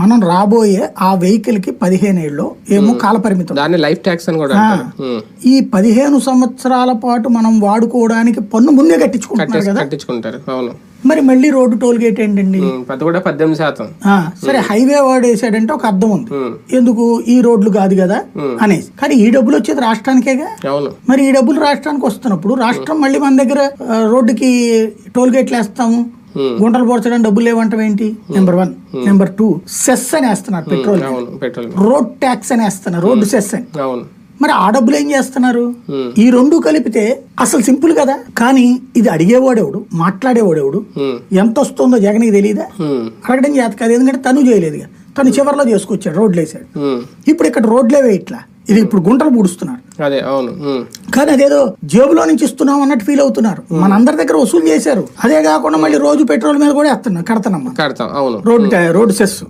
మనం రాబోయే ఆ వెహికల్ కి 15 ఏళ్ళు ఏమో కాల పరిమితం, దాన్ని లైఫ్ ట్యాక్స్ అని కూడా అంటారు. ఈ 15 సంవత్సరాల పాటు మనం వాడుకోవడానికి పన్ను ముందే కట్టించుకుంటున్నారు కదా. కట్టించుకుంటారు. అవును. మరి మళ్ళీ రోడ్డు టోల్ గేట్ ఏంటండి? అది కూడా 18%. సరే హైవే వాడేసాడంటే ఒక అర్థం ఉంది, ఎందుకు ఈ రోడ్లు కాదు కదా అనేసి. కానీ ఈ డబ్బులు వచ్చేది రాష్ట్రానికేగా. అవును. మరి ఈ డబ్బులు రాష్ట్రానికి వస్తున్నప్పుడు రాష్ట్రం మళ్ళీ మన దగ్గర రోడ్డుకి టోల్ గేట్లు వేస్తాము, గుంటలు పోర్చడానికి డబ్బులు లేవంటాం ఏంటి? నెంబర్ 1. నెంబర్ 2, సెస్ అని వేస్తున్నారు పెట్రోల్, రోడ్ ట్యాక్స్ అని వేస్తున్నారు, రోడ్డు సెస్ అని. మరి ఆ డబ్బులు ఏం చేస్తున్నారు? ఈ రెండు కలిపితే అసలు సింపుల్ కదా. కానీ ఇది అడిగేవాడెవడు, మాట్లాడేవాడెవడు, ఎంత వస్తుందో జగన్కి తెలియదా? అడగడం చేత కాదు, ఎందుకంటే తను చేయలేదుగా. తను చివరిలో చేసుకొచ్చాడు, రోడ్లు వేసాడు. ఇప్పుడు ఇక్కడ రోడ్లే వేయట్లా, ఇది ఇప్పుడు గుంటలు పూడుస్తున్నారు. కానీ అదేదో జేబులో నుంచి ఇస్తున్నాం అన్నట్టు ఫీల్ అవుతున్నారు. మనందరి దగ్గర వసూలు చేశారు. అదే కాకుండా మళ్ళీ రోజు పెట్రోల్ మీద కూడా వేస్తున్నాం, కడతాం రోడ్డు సెస్.